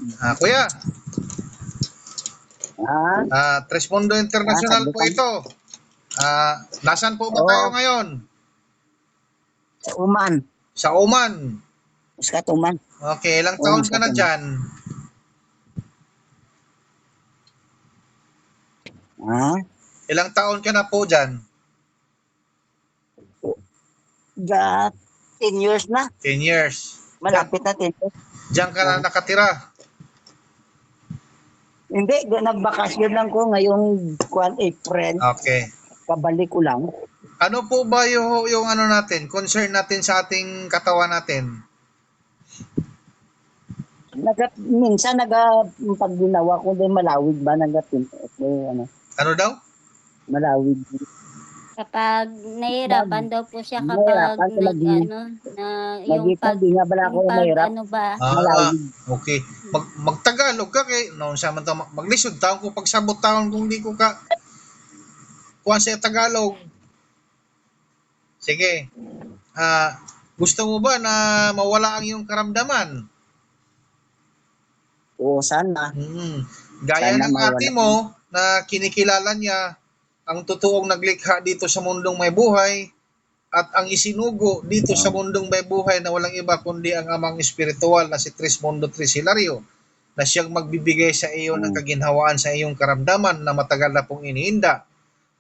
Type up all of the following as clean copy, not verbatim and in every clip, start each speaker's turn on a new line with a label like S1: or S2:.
S1: Kuya,
S2: Ah,
S1: Trespondo International
S2: sabi
S1: po
S2: ka.
S1: ito. Nasaan po ba tayo
S2: Oo,
S1: ngayon?
S2: sa Uman.
S1: Sa Oman.
S2: Muscat Uman.
S1: Okay, ilang
S2: Oo,
S1: taon ka
S2: Muscat
S1: na
S2: Uman.
S1: dyan?
S2: Ah,
S1: Ilang taon ka na po dyan?
S2: ga 10 years na.
S1: 10 years. Dyan,
S2: Malapit na 10 years.
S1: dyan ka na
S2: Ah,
S1: nakatira.
S2: hindi, nagbakasyon lang ko ngayong April.
S1: Okay.
S2: Kabalik ko lang.
S1: Ano po ba yung ano natin, concern natin sa ating katawan natin?
S2: Minsan pag ginawa ko din malawig ba ano,
S1: Ano daw?
S2: malawig.
S3: Kapag
S2: Pag
S3: nahihirapan daw po siya kapag
S2: nahirapan sa
S3: pag
S2: hindi nga bala ako
S3: yung pag
S2: mahirap.
S3: ano ba,
S2: Malawig.
S1: Okay. Magtagalog ka kay no sa man maglisod taon ko pagsabot taon kung di ko ka kuha sa Tagalog. Sige. Gusto mo ba na mawala ang iyong karamdaman?
S2: Oo, sana.
S1: Gaya
S2: Sana
S1: ng
S2: mawala.
S1: ate mo na kinikilala niya ang totoong naglikha dito sa mundong may buhay at ang isinugo dito sa mundong may buhay na walang iba kundi ang amang espiritual na si Trismondo Trisilario na siyang magbibigay sa iyo ng kaginhawaan sa iyong karamdaman na matagal na pong iniinda.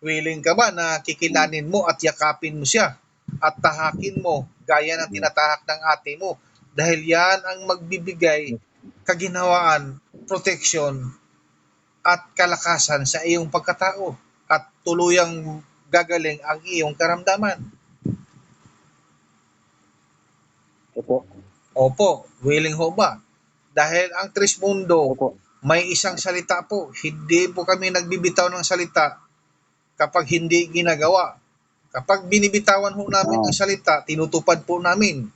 S1: Willing ka ba na kikilanin mo at yakapin mo siya at tahakin mo gaya ng tinatahak ng ate mo dahil yan ang magbibigay kaginhawaan, proteksyon at kalakasan sa iyong pagkatao at tuluyang gagaling ang iyong karamdaman.
S2: Opo.
S1: Opo, willing ho ba? Dahil ang Trismundo,
S2: Opo.
S1: may isang salita po. Hindi po kami nagbibitaw ng salita kapag hindi ginagawa. Kapag binibitawan ho namin ang salita, tinutupad po namin.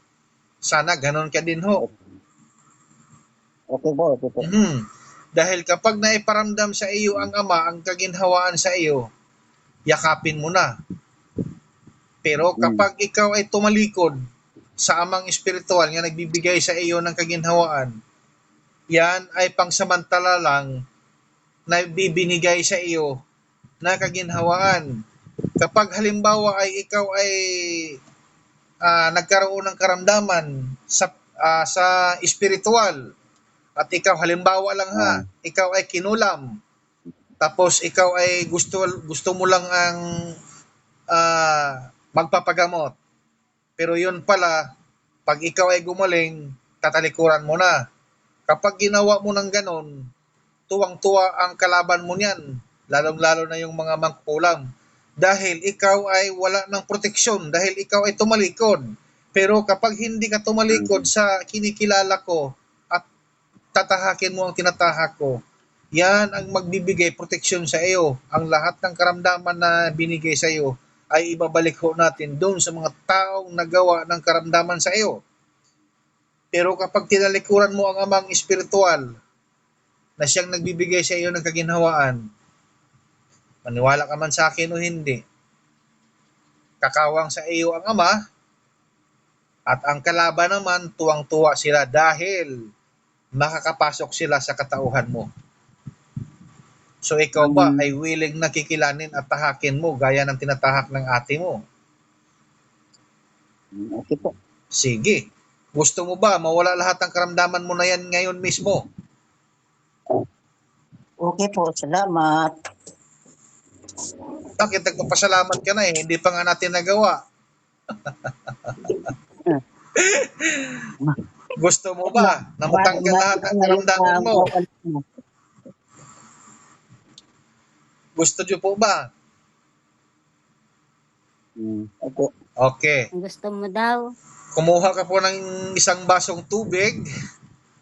S1: Sana ganon ka din ho.
S2: Okay po, okay po.
S1: Dahil kapag naiparamdam sa iyo ang Ama ang kaginhawaan sa iyo, yakapin mo na. Pero kapag ikaw ay tumalikod sa Amang Espiritual nga nagbibigay sa iyo ng kaginhawaan, yan ay pangsamantala lang na bibinigay sa iyo na kaginhawaan. Kapag halimbawa ay ikaw ay nagkaroon ng karamdaman sa espiritual at ikaw halimbawa lang ikaw ay kinulam tapos ikaw ay gusto mo lang ang magpapagamot. Pero yun pala, pag ikaw ay gumaling, tatalikuran mo na. Kapag ginawa mo ng ganon, tuwang-tuwa ang kalaban mo niyan, lalong-lalo na yung mga mangkukulam. Dahil ikaw ay wala ng proteksyon, dahil ikaw ay tumalikod. Pero kapag hindi ka tumalikod sa kinikilala ko at tatahakin mo ang tinatahak ko, yan ang magbibigay proteksyon sa iyo. Ang lahat ng karamdaman na binigay sa iyo ay ibabalik ho natin doon sa mga taong nagawa ng karamdaman sa iyo. Pero kapag tinalikuran mo ang Amang Espiritual na siyang nagbibigay sa iyo ng kaginhawaan, maniwala ka man sa akin o hindi, kakawang sa iyo ang Ama at ang kalaban naman tuwang-tuwa sila dahil makakapasok sila sa katauhan mo. So ikaw ba ay willing na kikilanin at tahakin mo gaya ng tinatahak ng ate mo?
S2: Okay po.
S1: Sige. Gusto mo ba mawala lahat ng karamdaman mo na yan ngayon mismo?
S2: Okay po, salamat.
S1: Bakit nagpapasalamat ka na hindi pa nga natin nagawa? Gusto mo ba na matanggal lahat ng karamdaman mo? Gusto nyo po ba?
S2: Opo.
S1: Okay.
S3: kung gusto mo daw.
S1: Kumuha ka po ng isang basong tubig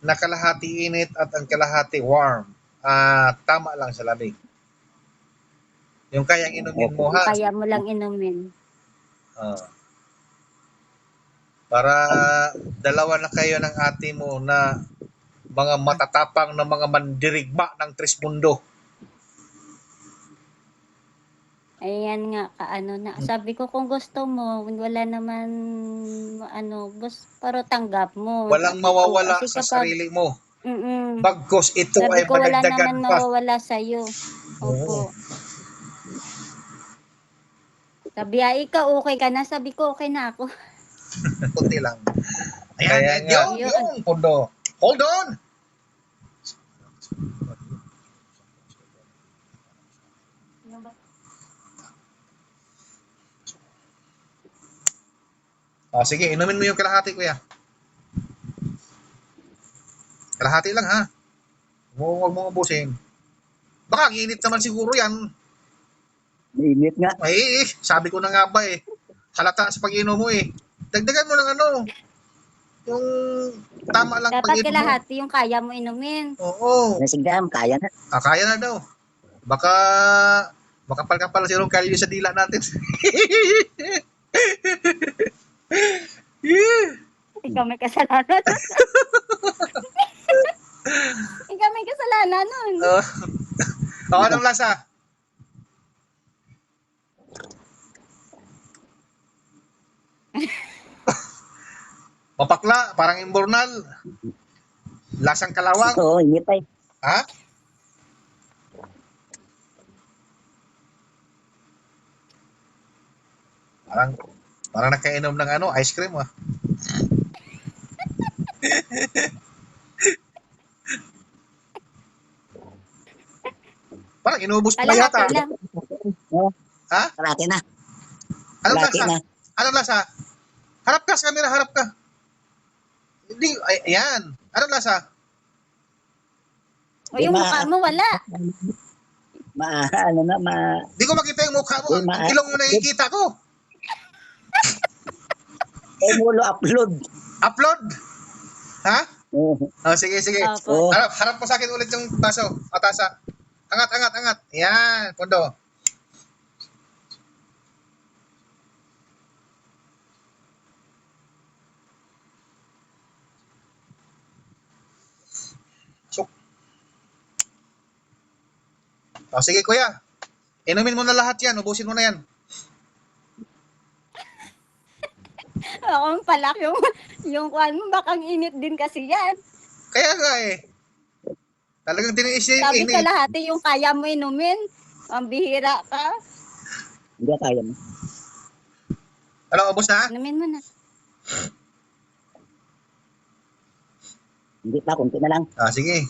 S1: na kalahati init at ang kalahati warm. Tama lang sa lamig. Yung kayang inumin mo ha.
S3: Kaya mo lang inumin.
S1: Para dalawa na kayo ng ate mo na mga matatapang na mga mandirigma ng Trismundo.
S3: Ayan nga, sabi ko kung gusto mo, wala naman, pero tanggap mo.
S1: Walang
S3: Sabi ko,
S1: mawawala
S3: kasi
S1: sa sarili mo Bagkos ito
S3: Sabi
S1: ay
S3: ko wala
S1: madagdagan
S3: naman
S1: pa.
S3: mawawala sa'yo.
S1: Oo.
S3: Opo. Sabi ikaw okay ka na? Sabi ko okay na ako.
S1: Kunti lang. Ayan,
S2: Kaya nga.
S3: Yun.
S1: Pondo. Hold on! Sige, inumin mo yung kalahati, kuya. Kalahati lang, ha? Huwag mo ubusin. Baka ang init naman siguro yan.
S2: Mainit nga.
S1: Ay, sabi ko na nga ba eh. Halata sa pag-inom mo eh. Dagdagan mo ng ano, yung tama lang
S3: Dapat
S1: pag-inom mo.
S3: kalahati yung kaya mo inumin.
S1: Oo.
S2: Nasigdam, kaya na.
S1: Kaya na daw. Baka makapal-kapal si Roncal sa dila natin.
S3: Ikaw may kasalanan. Ikaw may kasalanan nun.
S1: Anong lasa? Mapakla, parang imbornal. Lasang kalawang.
S2: Oo, init ay.
S1: Ha? Parang nakainom ng ice cream ah. Parang inubos pa yata.
S3: Kalahati lang.
S2: Oo,
S1: Ha?
S2: kalahati na.
S1: Anong
S2: Kalahati
S1: lasa?
S2: na.
S1: Anong lasa? Harap ka sa camera, harap ka. Hindi, ayan. Anong lasa?
S3: O yung mukha mo wala.
S2: Ano na,
S1: Di ko makita yung mukha mo.
S2: Uy,
S1: Ang ilong yung nakikita ko.
S2: mulo upload.
S1: Upload? Ha?
S2: Oo.
S1: Sige, sige.
S3: Opo.
S1: Harap mo sa akin ulit yung baso. Atasa. Angat. Yan, Pondo. So, sige kuya. Inumin mo na lahat yan. Ubusin mo na yan.
S3: Ako palak yung kuhan mo. Baka ang init din kasi yan.
S1: Kaya nga eh. Talagang tiniis niya yung
S3: Sabi
S1: init.
S3: kalahati yung kaya mo inumin. Ang bihira ka.
S2: Hindi kaya mo.
S1: Ano, ubos na?
S3: Inumin mo na.
S2: Hindi pa, kunti na lang.
S1: Sige.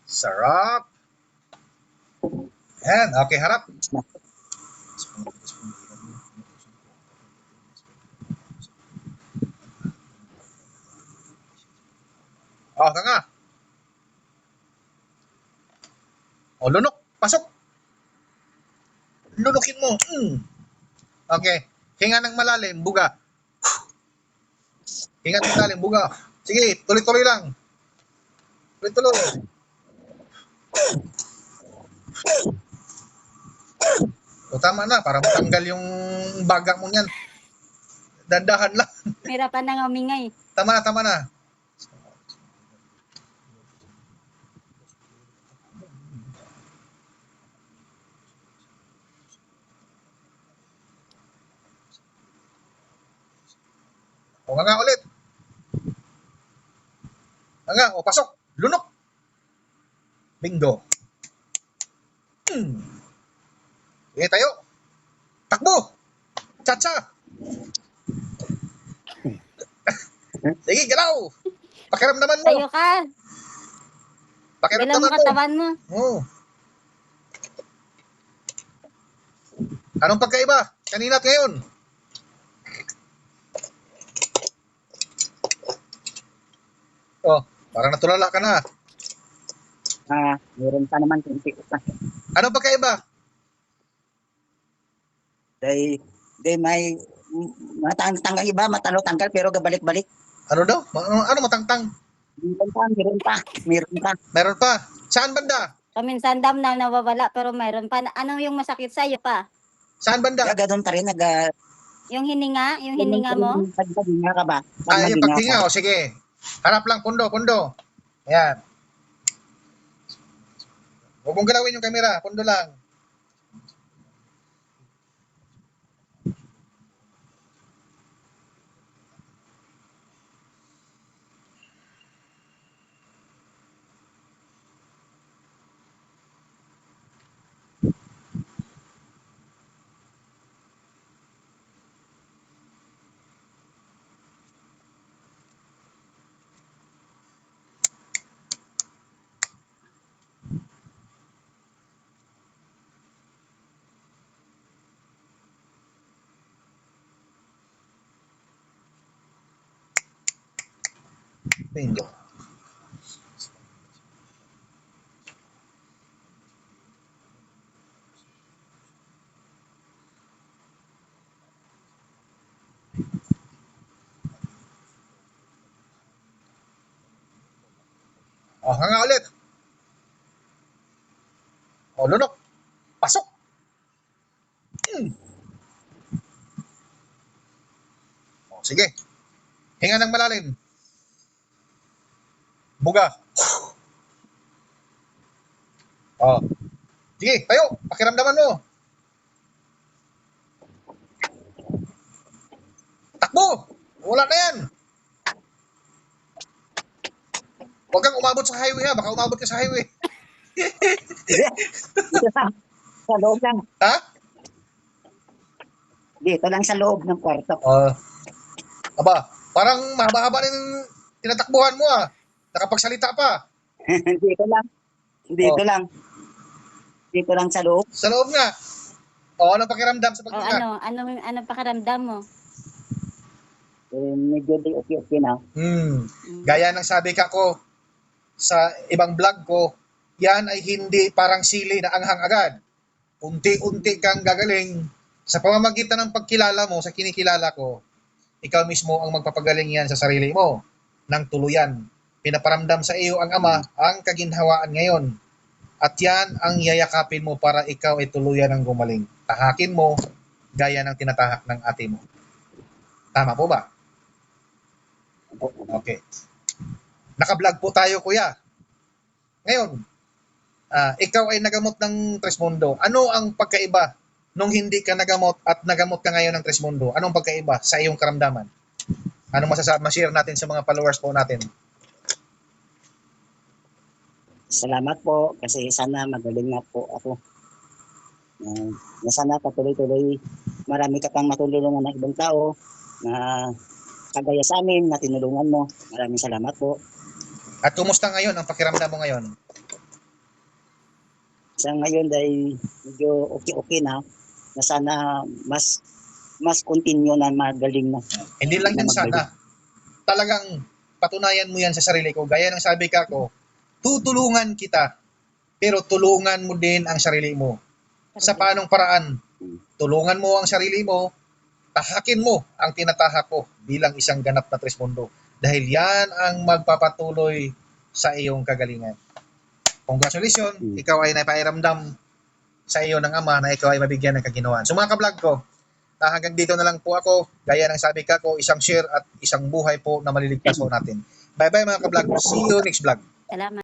S1: Sarap. Yan, okay, harap. Nga. Lunok. Pasok. Lunukin mo. Okay. Hinga ng malalim, buga. Hinga ng malalim, buga. Sige, tuloy-tuloy lang. Tuloy-tuloy. Tama na, para matanggal yung baga mo niyan. Dandahan lang.
S3: Hirapan na nga umingay.
S1: Tama na. Nga ulit. Nga, pasok. Lunok. Bingo. Sige tayo. Takbo. Cha-cha. Sige, galaw. Pakiramdaman mo.
S3: Tayo ka. Ilang
S1: Pakiramdaman mo.
S3: katawan mo.
S1: Oo. Anong pagkaiba? Kanina at ngayon? Parang natulala ka na.
S2: Meron pa naman kunti pa.
S1: Anong pagkaiba?
S2: Day may matanggal iba, matalo-tanggal pero gabalik-balik.
S1: Ano daw? Ano matangtang?
S2: Meron pa.
S1: Meron pa. Saan banda?
S3: Paminsan dam na nawawala pero mayroon pa. Ano yung masakit sa'yo pa?
S1: Saan banda?
S2: Kaya ganun pa rin,
S3: Yung hininga mo.
S2: Pag maghinga ka ba?
S1: Ay, yung
S2: Maghinga ka.
S1: paghinga, o sige. Harap lang, pundo. Ayan. Huwag mong galawin yung camera, pundo lang. Hindi. O, hanga ulit. O, lunok. Pasok. O, sige. Hinga ng malalim. Buga. O. Sige, tayo. Pakiramdaman mo. Takbo. Wala na yan. Huwag kang umabot sa highway ha. Baka umabot ka sa highway.
S2: Dito sa loob lang.
S1: Ha?
S2: Dito lang sa loob ng kwarto.
S1: Aba, parang mahaba-haba rin tinatakbuhan mo ah. Nakapagsalita pa.
S2: Dito lang. Dito lang. Dito lang sa loob.
S1: Sa loob nga. O, anong pakiramdam sa
S3: O
S1: paghinga?
S3: ano pakiramdam mo?
S2: Medyo di okay na.
S1: Gaya ng sabi ka ko sa ibang vlog ko, yan ay hindi parang sili na anghang agad. Unti-unti kang gagaling sa pamamagitan ng pagkilala mo sa kinikilala ko. Ikaw mismo ang magpapagaling yan sa sarili mo ng tuluyan. Pinaparamdam sa iyo ang Ama ang kaginhawaan ngayon. At yan ang yayakapin mo para ikaw ay tuluyan ng gumaling. Tahakin mo gaya ng tinatahak ng ate mo. Tama po ba? Okay. Naka-vlog po tayo, kuya. Ngayon, ikaw ay nagamot ng Tresmundo. Ano ang pagkaiba nung hindi ka nagamot at nagamot ka ngayon ng Tresmundo? Anong pagkaiba sa iyong karamdaman? Anong ma-share natin sa mga followers po natin?
S2: Salamat po kasi sana magaling na po ako. Na sana patuloy-tuloy marami ka pang matulungan ng ibang tao na kagaya sa amin na tinulungan mo. Maraming salamat po.
S1: At kumusta ngayon ang pakiramdam mo ngayon?
S2: Sa ngayon dahil medyo okay na sana mas continue na magaling na.
S1: Hindi lang yan sana. Talagang patunayan mo yan sa sarili ko. Gaya ng sabi ka ko, tutulungan kita, pero tulungan mo din ang sarili mo. Sa paanong paraan? Tulungan mo ang sarili mo, tahakin mo ang tinatahak ko bilang isang ganap na Tresmundo. Dahil yan ang magpapatuloy sa iyong kagalingan. Congratulations, ikaw ay napairamdam sa iyo ng Ama na ikaw ay mabigyan ng kaginawaan. So mga ka-vlog ko, hanggang dito na lang po ako. Gaya ng sabi ka ko, isang share at isang buhay po na maliligtas po natin. Bye-bye mga ka-vlog. See you next vlog.
S3: Salamat.